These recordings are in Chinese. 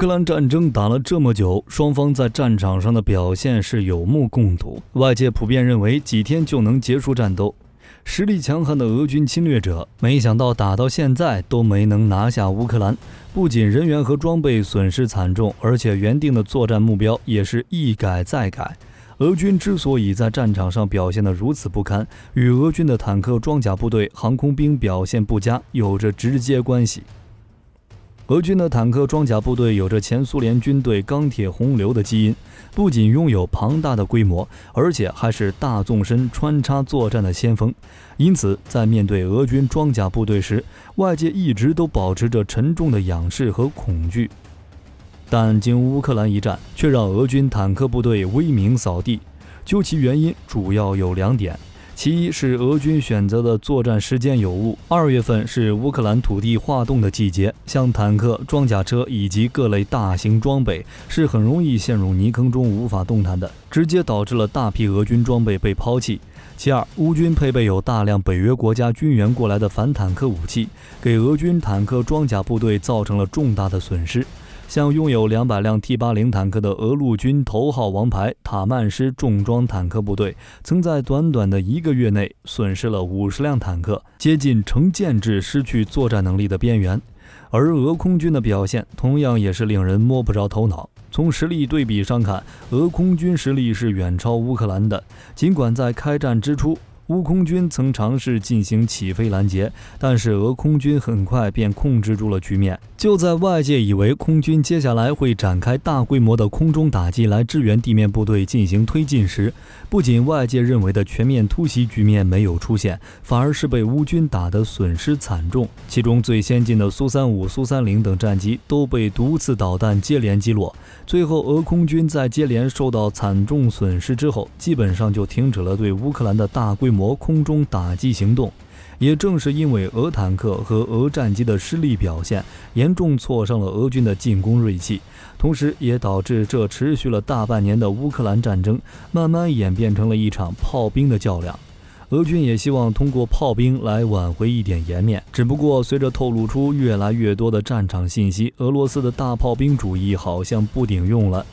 克兰战争打了这么久，双方在战场上的表现是有目共睹，外界普遍认为几天就能结束战斗。实力强悍的俄军侵略者，没想到打到现在都没能拿下乌克兰，不仅人员和装备损失惨重，而且原定的作战目标也是一改再改。俄军之所以在战场上表现得如此不堪，与俄军的坦克装甲部队、航空兵表现不佳有着直接关系。俄军的坦克装甲部队有着前苏联军队钢铁洪流的基因，不仅拥有庞大的规模，而且还是大纵深穿插作战的先锋。因此，在面对俄军装甲部队时，外界一直都保持着沉重的仰视和恐惧。但经乌克兰一战，却让俄军坦克部队威名扫地。究其原因，主要有2点。其一是俄军选择的作战时间有误，2月份是乌克兰土地化冻的季节，像坦克、装甲车以及各类大型装备是很容易陷入泥坑中无法动弹的，直接导致了大批俄军装备被抛弃。其二，乌军配备有大量北约国家军援过来的反坦克武器，给俄军坦克装甲部队造成了重大的损失。像拥有200辆 T80 坦克的俄陆军头号王牌塔曼施重装坦克部队，曾在短短的1个月内损失了50辆坦克，接近成建制失去作战能力的边缘。而俄空军的表现同样也是令人摸不着头脑。从实力对比上看，俄空军实力是远超乌克兰的，尽管在开战之初，乌空军曾尝试进行起飞拦截，但是俄空军很快便控制住了局面。就在外界以为空军接下来会展开大规模的空中打击来支援地面部队进行推进时，不仅外界认为的全面突袭局面没有出现，反而是被乌军打得损失惨重。其中最先进的苏35、苏30等战机都被毒刺导弹接连击落。最后俄空军在接连受到惨重损失之后，基本上就停止了对乌克兰的大规模空中打击行动。也正是因为俄坦克和俄战机的失利表现，严重挫伤了俄军的进攻锐气，同时也导致这持续了大半年的乌克兰战争慢慢演变成了一场炮兵的较量。俄军也希望通过炮兵来挽回一点颜面，只不过随着透露出越来越多的战场信息，俄罗斯的大炮兵主义好像不顶用了。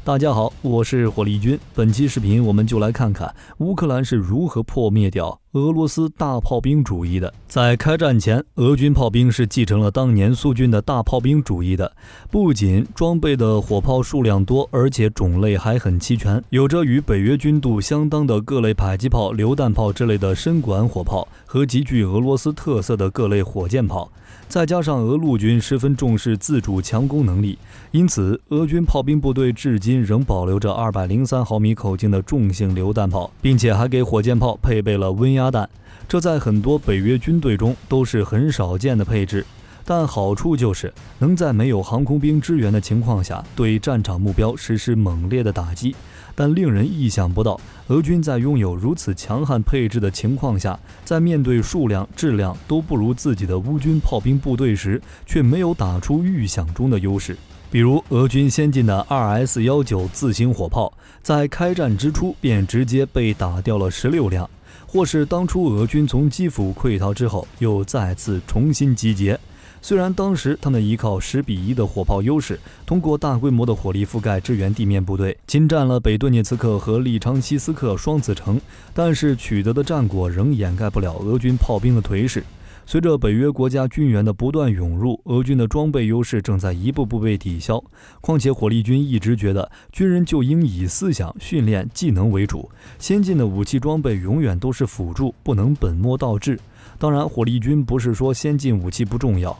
大家好，我是火力军。本期视频我们就来看看乌克兰是如何破灭掉俄罗斯大炮兵主义的。在开战前，俄军炮兵是继承了当年苏军的大炮兵主义的，不仅装备的火炮数量多，而且种类还很齐全，有着与北约军度相当的各类迫击炮、榴弹炮之类的深管火炮和极具俄罗斯特色的各类火箭炮。再加上俄陆军十分重视自主强攻能力，因此俄军炮兵部队至今仍保留着203毫米口径的重型榴弹炮，并且还给火箭炮配备了温压弹，这在很多北约军队中都是很少见的配置。但好处就是能在没有航空兵支援的情况下对战场目标实施猛烈的打击。但令人意想不到，俄军在拥有如此强悍配置的情况下，在面对数量、质量都不如自己的乌军炮兵部队时，却没有打出预想中的优势。比如俄军先进的 2S19 自行火炮，在开战之初便直接被打掉了16辆，或是当初俄军从基辅溃逃之后又再次重新集结。虽然当时他们依靠10:1的火炮优势，通过大规模的火力覆盖支援地面部队，侵占了北顿涅茨克和利昌西斯克双子城，但是取得的战果仍掩盖不了俄军炮兵的颓势。随着北约国家军援的不断涌入，俄军的装备优势正在一步步被抵消。况且火力军一直觉得军人就应以思想、训练、技能为主，先进的武器装备永远都是辅助，不能本末倒置。当然，火力军不是说先进武器不重要，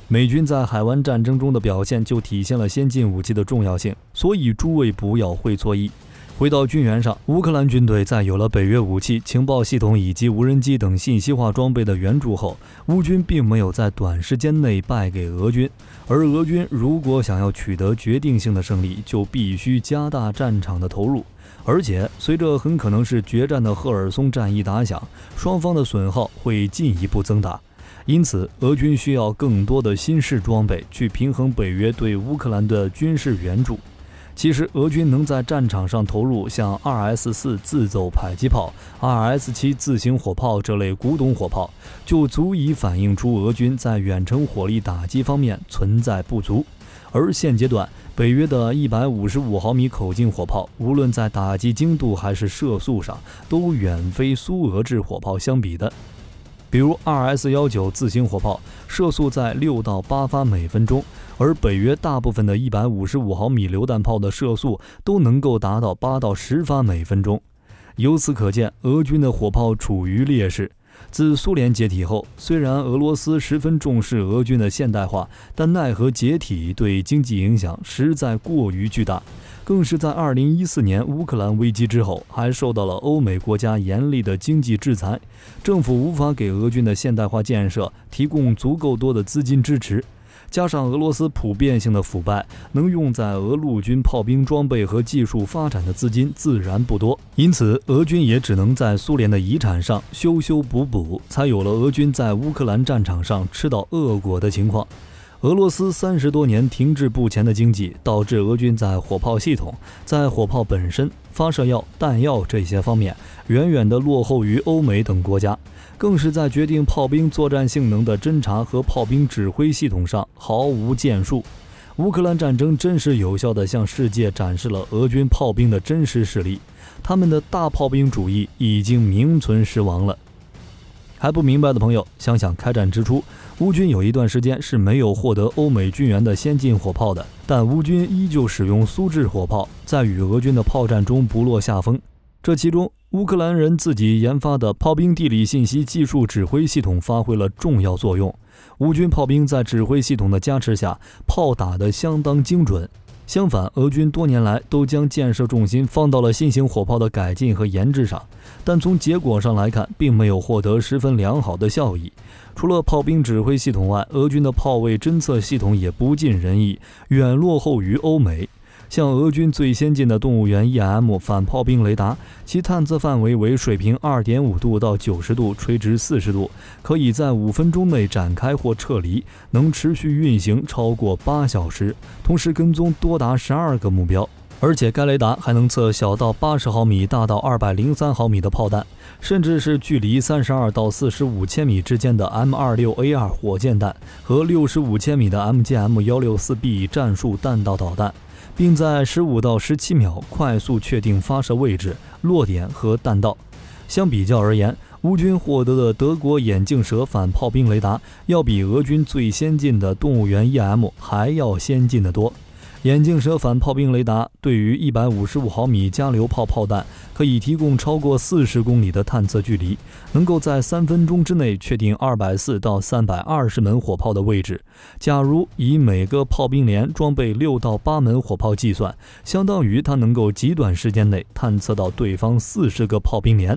美军在海湾战争中的表现就体现了先进武器的重要性，所以诸位不要会错意。回到军援上，乌克兰军队在有了北约武器、情报系统以及无人机等信息化装备的援助后，乌军并没有在短时间内败给俄军，而俄军如果想要取得决定性的胜利，就必须加大战场的投入。而且随着很可能是决战的赫尔松战役打响，双方的损耗会进一步增大，因此俄军需要更多的新式装备去平衡北约对乌克兰的军事援助。其实俄军能在战场上投入像 2S4 自走迫击炮、2S7 自行火炮这类古董火炮，就足以反映出俄军在远程火力打击方面存在不足。而现阶段，北约的155毫米口径火炮，无论在打击精度还是射速上，都远非苏俄制火炮相比的。比如 2S-19 自行火炮，射速在6到8发每分钟，而北约大部分的155毫米榴弹炮的射速都能够达到8到10发每分钟。由此可见，俄军的火炮处于劣势。自苏联解体后，虽然俄罗斯十分重视俄军的现代化，但奈何解体对经济影响实在过于巨大，更是在2014年乌克兰危机之后，还受到了欧美国家严厉的经济制裁，政府无法给俄军的现代化建设提供足够多的资金支持。加上俄罗斯普遍性的腐败，能用在俄陆军炮兵装备和技术发展的资金自然不多，因此俄军也只能在苏联的遗产上修修补补，才有了俄军在乌克兰战场上吃到恶果的情况。俄罗斯30多年停滞不前的经济，导致俄军在火炮系统、在火炮本身、发射药、弹药这些方面远远地落后于欧美等国家，更是在决定炮兵作战性能的侦察和炮兵指挥系统上毫无建树。乌克兰战争真实有效地向世界展示了俄军炮兵的真实实力，他们的大炮兵主义已经名存实亡了。还不明白的朋友，想想开战之初，乌军有一段时间是没有获得欧美军援的先进火炮的，但乌军依旧使用苏制火炮，在与俄军的炮战中不落下风。这其中，乌克兰人自己研发的炮兵地理信息技术指挥系统发挥了重要作用。乌军炮兵在指挥系统的加持下，炮打得相当精准。相反，俄军多年来都将建设重心放到了新型火炮的改进和研制上，但从结果上来看，并没有获得十分良好的效益。除了炮兵指挥系统外，俄军的炮位侦测系统也不尽人意，远落后于欧美。像俄军最先进的动物园 EM 反炮兵雷达，其探测范围为水平 2.5 度到90度，垂直40度，可以在5分钟内展开或撤离，能持续运行超过8小时，同时跟踪多达12个目标。而且该雷达还能测小到80毫米、大到203毫米的炮弹，甚至是距离32到45千米之间的 M26A2 火箭弹和65千米的 MGM164B 战术弹道导弹，并在15到17秒快速确定发射位置、落点和弹道。相比较而言，乌军获得的德国眼镜蛇反炮兵雷达要比俄军最先进的动物园 EM 还要先进得多。眼镜蛇反炮兵雷达对于155毫米加榴炮炮弹可以提供超过40公里的探测距离，能够在3分钟之内确定240到320门火炮的位置。假如以每个炮兵连装备6到8门火炮计算，相当于它能够极短时间内探测到对方40个炮兵连。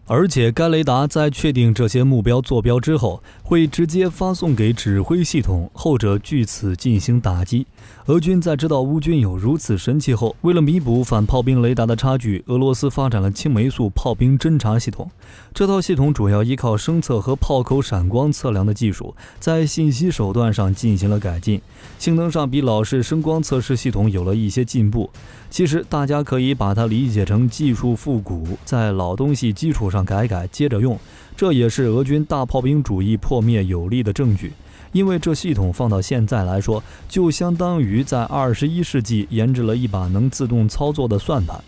而且该雷达在确定这些目标坐标之后，会直接发送给指挥系统，后者据此进行打击。俄军在知道乌军有如此神器后，为了弥补反炮兵雷达的差距，俄罗斯发展了青霉素炮兵侦察系统。这套系统主要依靠声测和炮口闪光测量的技术，在信息手段上进行了改进，性能上比老式声光测试系统有了一些进步。其实大家可以把它理解成技术复古，在老东西基础上改接着用，这也是俄军大炮兵主义破灭有力的证据。因为这系统放到现在来说，就相当于在21世纪研制了一把能自动操作的算盘。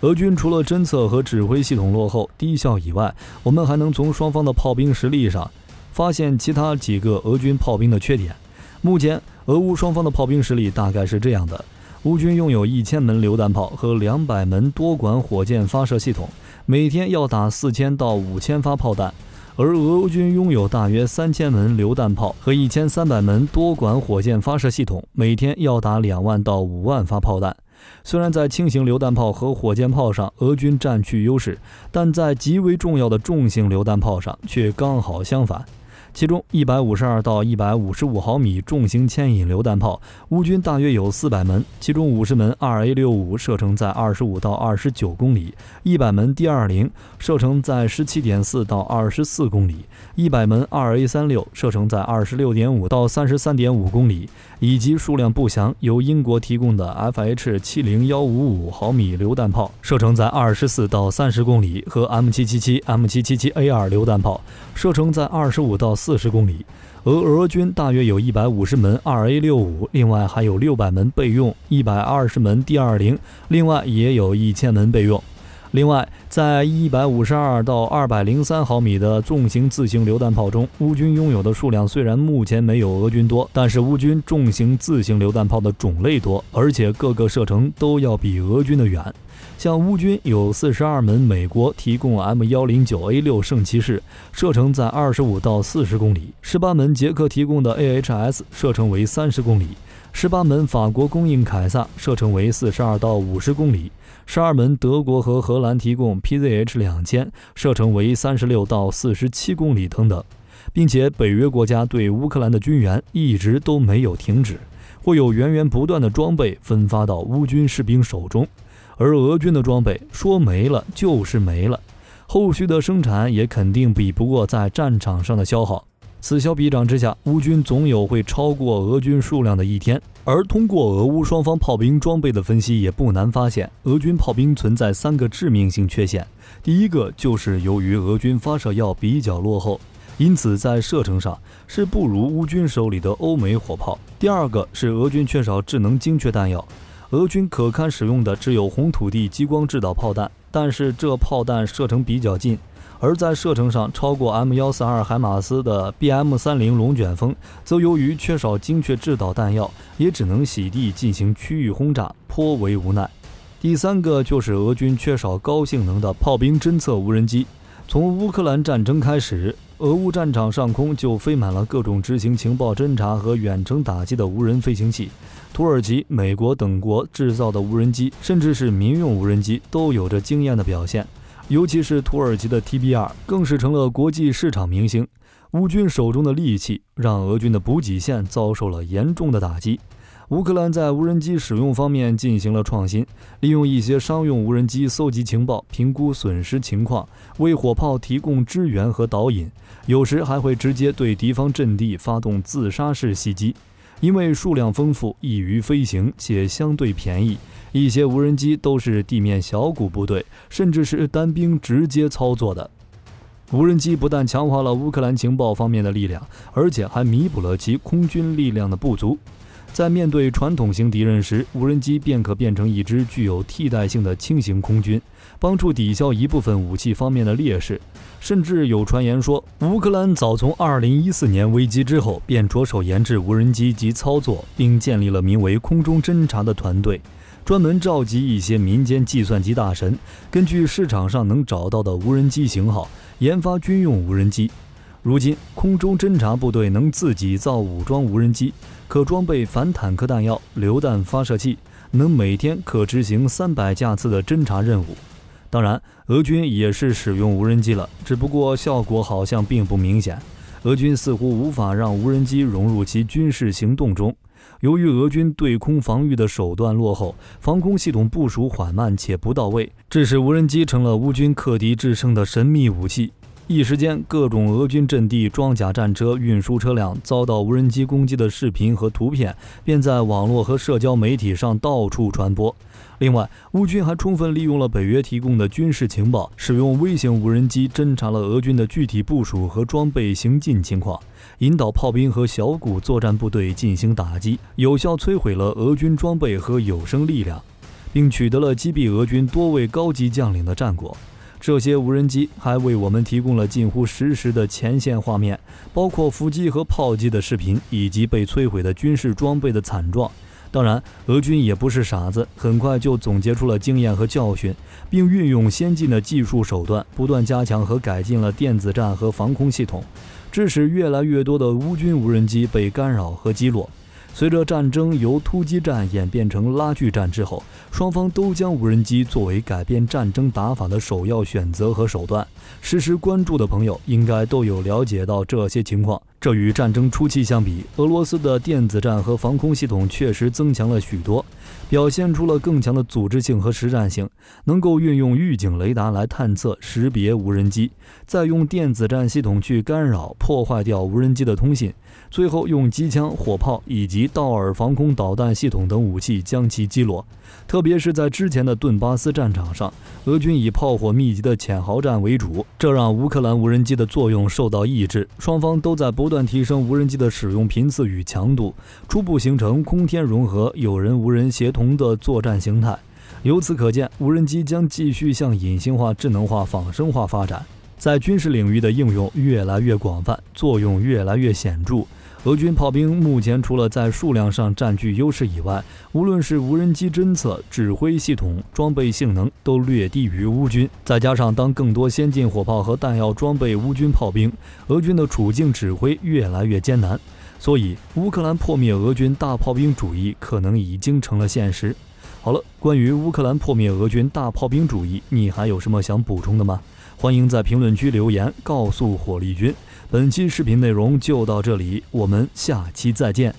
俄军除了侦测和指挥系统落后低效以外，我们还能从双方的炮兵实力上发现其他几个俄军炮兵的缺点。目前俄乌双方的炮兵实力大概是这样的：乌军拥有1000门榴弹炮和200门多管火箭发射系统，每天要打4000到5000发炮弹，而俄军拥有大约3000门榴弹炮和1300门多管火箭发射系统，每天要打2万到5万发炮弹。虽然在轻型榴弹炮和火箭炮上俄军占据优势，但在极为重要的重型榴弹炮上却刚好相反。其中152到155毫米重型牵引榴弹炮，乌军大约有400门，其中50门 2A65 射程在25到29公里，100门 D20 射程在17.4到24公里，100门 2A36 射程在26.5到33.5公里，以及数量不详由英国提供的 FH70155毫米榴弹炮，射程在24到30公里，和 M777、M777A2 榴弹炮，射程在25到40公里，而俄军大约有150门 2A65， 另外还有600门备用，120门 D20， 另外也有1000门备用。另外，在152到203毫米的重型自行榴弹炮中，乌军拥有的数量虽然目前没有俄军多，但是乌军重型自行榴弹炮的种类多，而且各个射程都要比俄军的远。像乌军有42门美国提供 M109A6 圣骑士，射程在25到40公里；18门捷克提供的 AHS， 射程为30公里；18门法国供应凯撒，射程为42到50公里；12门德国和荷兰提供 PZH2000， 射程为36到47公里等等。并且北约国家对乌克兰的军援一直都没有停止，会有源源不断的装备分发到乌军士兵手中。而俄军的装备说没了就是没了，后续的生产也肯定比不过在战场上的消耗。此消彼长之下，乌军总有会超过俄军数量的一天。而通过俄乌双方炮兵装备的分析，也不难发现，俄军炮兵存在3个致命性缺陷。第一个就是由于俄军发射药比较落后，因此在射程上是不如乌军手里的欧美火炮。第二个是俄军缺少智能精确弹药，俄军可堪使用的只有红土地激光制导炮弹，但是这炮弹射程比较近，而在射程上超过 M142 海马斯的 BM30 龙卷风，则由于缺少精确制导弹药，也只能洗地进行区域轰炸，颇为无奈。第三个就是俄军缺少高性能的炮兵侦测无人机。从乌克兰战争开始，俄乌战场上空就飞满了各种执行情报侦察和远程打击的无人飞行器。土耳其、美国等国制造的无人机，甚至是民用无人机，都有着惊艳的表现。尤其是土耳其的 TB2 更是成了国际市场明星。乌军手中的利器让俄军的补给线遭受了严重的打击。乌克兰在无人机使用方面进行了创新，利用一些商用无人机搜集情报、评估损失情况，为火炮提供支援和导引，有时还会直接对敌方阵地发动自杀式袭击。因为数量丰富、易于飞行且相对便宜，一些无人机都是地面小股部队，甚至是单兵直接操作的。无人机不但强化了乌克兰情报方面的力量，而且还弥补了其空军力量的不足。在面对传统型敌人时，无人机便可变成一支具有替代性的轻型空军，帮助抵消一部分武器方面的劣势。甚至有传言说，乌克兰早从2014年危机之后便着手研制无人机及操作，并建立了名为空中侦察的团队，专门召集一些民间计算机大神，根据市场上能找到的无人机型号，研发军用无人机。如今，空中侦察部队能自己造武装无人机，可装备反坦克弹药、榴弹发射器，能每天可执行300架次的侦察任务。当然，俄军也是使用无人机了，只不过效果好像并不明显。俄军似乎无法让无人机融入其军事行动中。由于俄军对空防御的手段落后，防空系统部署缓慢且不到位，致使无人机成了乌军克敌制胜的神秘武器。一时间，各种俄军阵地、装甲战车、运输车辆遭到无人机攻击的视频和图片便在网络和社交媒体上到处传播。另外，乌军还充分利用了北约提供的军事情报，使用微型无人机侦察了俄军的具体部署和装备行进情况，引导炮兵和小股作战部队进行打击，有效摧毁了俄军装备和有生力量，并取得了击毙俄军多位高级将领的战果。这些无人机还为我们提供了近乎实时的前线画面，包括伏击和炮击的视频，以及被摧毁的军事装备的惨状。当然，俄军也不是傻子，很快就总结出了经验和教训，并运用先进的技术手段，不断加强和改进了电子战和防空系统，致使越来越多的乌军无人机被干扰和击落。随着战争由突击战演变成拉锯战之后，双方都将无人机作为改变战争打法的首要选择和手段。时时关注的朋友应该都有了解到这些情况。这与战争初期相比，俄罗斯的电子战和防空系统确实增强了许多，表现出了更强的组织性和实战性，能够运用预警雷达来探测识别无人机，再用电子战系统去干扰破坏掉无人机的通信，最后用机枪、火炮以及道尔防空导弹系统等武器将其击落。特别是在之前的顿巴斯战场上，俄军以炮火密集的潜壕战为主，这让乌克兰无人机的作用受到抑制，双方都在不断提升无人机的使用频次与强度，初步形成空天融合、有人无人协同的作战形态。由此可见，无人机将继续向隐形化、智能化、仿生化发展，在军事领域的应用越来越广泛，作用越来越显著。俄军炮兵目前除了在数量上占据优势以外，无论是无人机侦测、指挥系统、装备性能都略低于乌军。再加上当更多先进火炮和弹药装备乌军炮兵，俄军的处境指挥越来越艰难。所以，乌克兰破灭俄军大炮兵主义可能已经成了现实。好了，关于乌克兰破灭俄军大炮兵主义，你还有什么想补充的吗？欢迎在评论区留言告诉火力军。本期视频内容就到这里，我们下期再见。